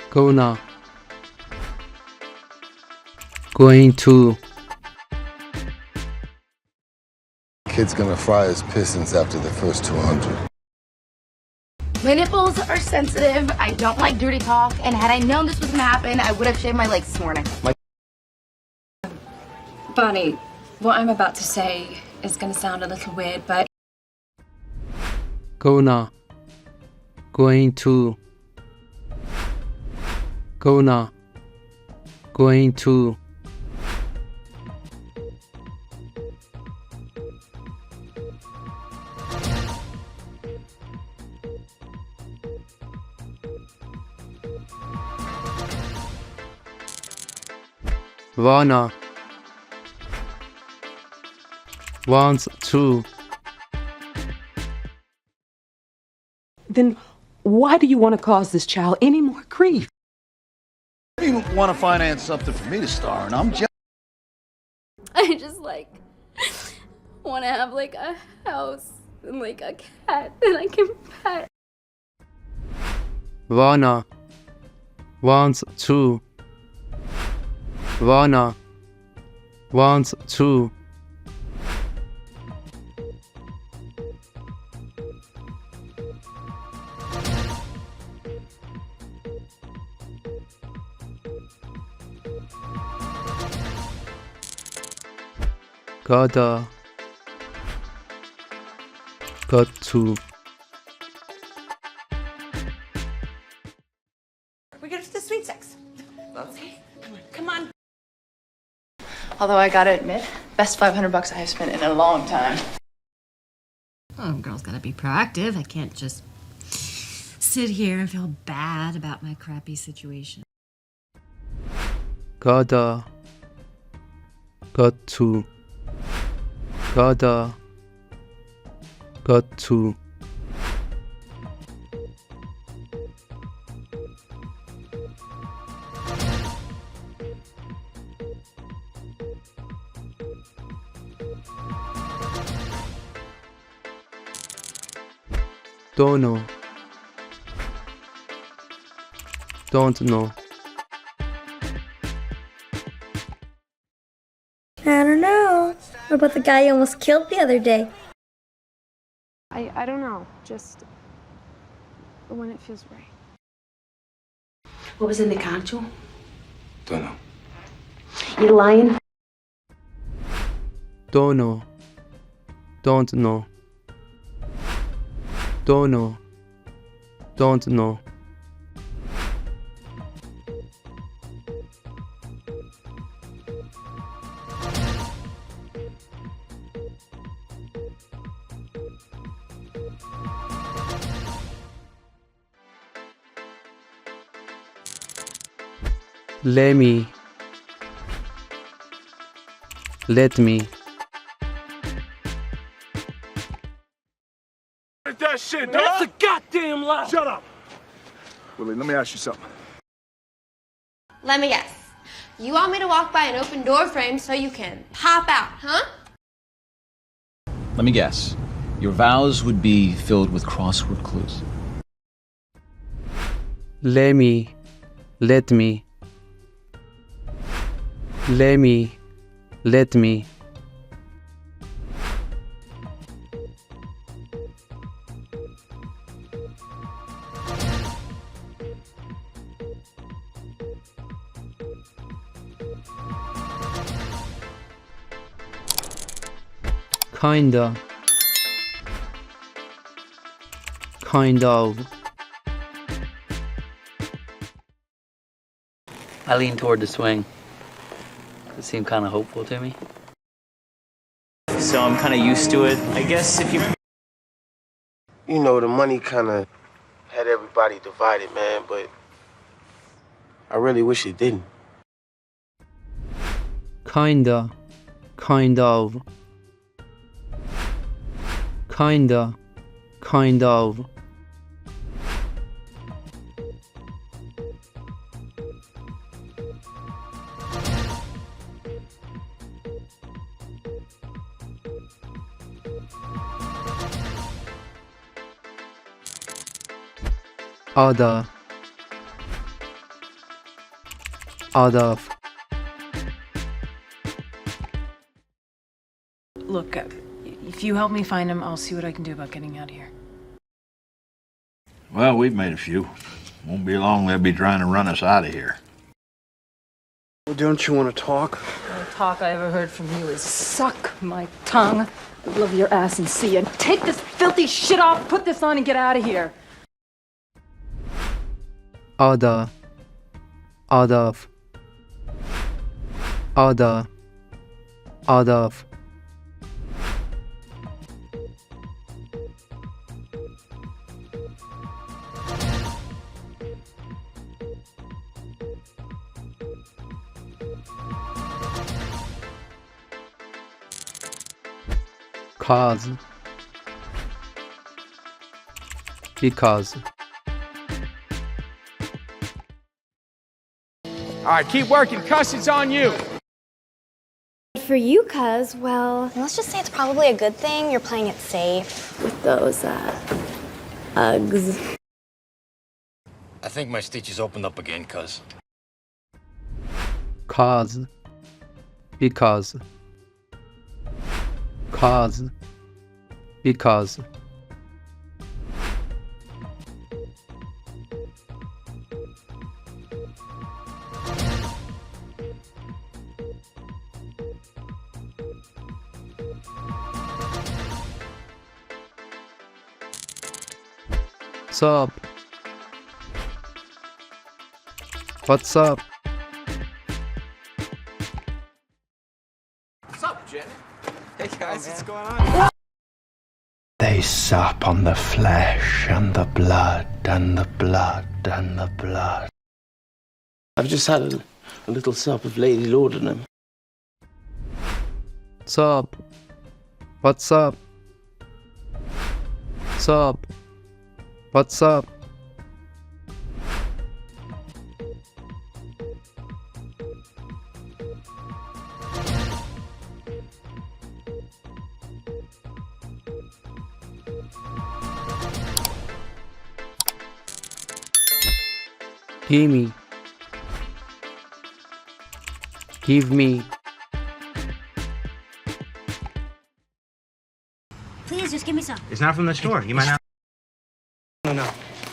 Gonna. Going to. Kid's gonna fry his pistons after the first 200. My nipples are sensitive, I don't like dirty talk, and had I known this was gonna happen, I would have shaved my legs this morning. Bonnie, what I'm about to say is gonna sound a little weird, but Gonna. Going to. Gonna. Going to. Wanna. Wants to. Then why do you want to cause this child any more grief? You want to finance something for me to star in? I'm just. I just want to have a house and a cat that I can pet. Wanna. Wants to. Wanna. Wants to. Gotta. Got to. We go to the sweet sex. Okay, come on. Although I gotta admit, best $500 I have spent in a long time. Oh, girl's gotta be proactive. I can't just sit here and feel bad about my crappy situation. Gotta. Got to. Gotta. Got to. Dunno. Don't know. I don't know. What about the guy you almost killed the other day? I don't know. Just when it feels right. What was in the concho? Don't know. You lying? Don't know. Don't know. Don't know. Don't know. Lemme. Let me. That shit, That's a goddamn lie! Shut up! Willie, let me ask you something. Let me guess. You want me to walk by an open door frame so you can pop out, huh? Let me guess. Your vows would be filled with crossword clues. Lemme. Let me. Lemme. Let me. Kinda. Kind of. I lean toward the swing. It seemed kind of hopeful to me. So I'm kind of used to it. I guess if you... You know, the money kind of had everybody divided, man, but I really wish it didn't. Kinda. Kind of. Kinda. Kind of. Outta. out of, Look, if you help me find him, I'll see what I can do about getting out of here. Well, we've made a few. Won't be long, they'll be trying to run us out of here. Well, don't you want to talk? The only talk I ever heard from you is suck my tongue, love your ass and see you. Take this filthy shit off, put this on and get out of here. out of, out of, out of, out of, cause, because, All right, keep working. Cuss, it's on you. For you, cuz, well, let's just say it's probably a good thing you're playing it safe with those, Uggs. I think my stitches opened up again, cuz. cause, because, cause, because, sup, what's up, What's up, Jen? Hey, guys, what's going on? They sup on the flesh and the blood and the blood and the blood. I've just had a little sup of Lady Laudanum. sup, what's up, sup, what's up, gimme, give me, Please, just give me some. It's not from the store. You might not. No.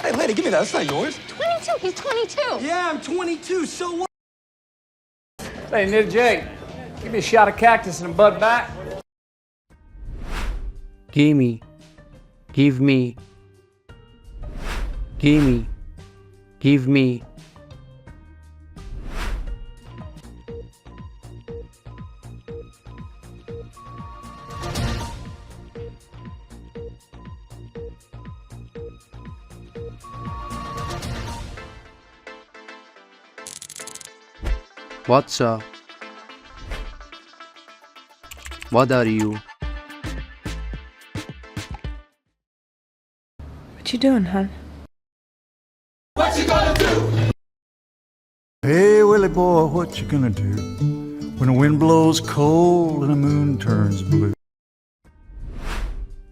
Hey, lady, give me that. That's not yours. 22. He's 22. Yeah, I'm 22. So what? Hey, Needa J, give me a shot of cactus and a bud back. gimme, give me, gimme, give me, Whatcha, what are you, What you doing, hon? What you gonna do? Hey, Willie boy, what you gonna do when the wind blows cold and the moon turns blue?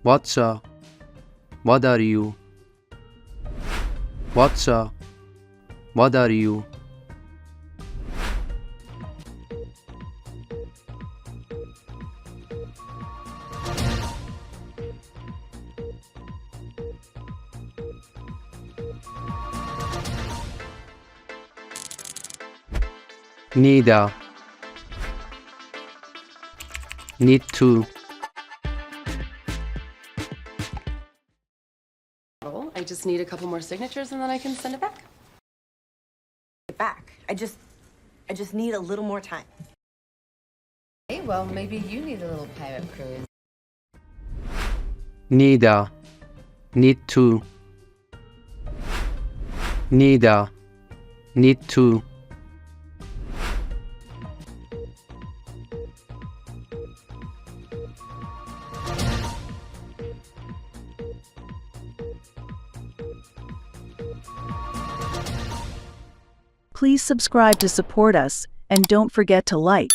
Whatcha, what are you, Whatcha, what are you, Needa, need to, I just need a couple more signatures and then I can send it back. I just need a little more time. Hey, well, maybe you need a little pirate cruise. Needa, need to, Needa, need to, Please subscribe to support us, and don't forget to like.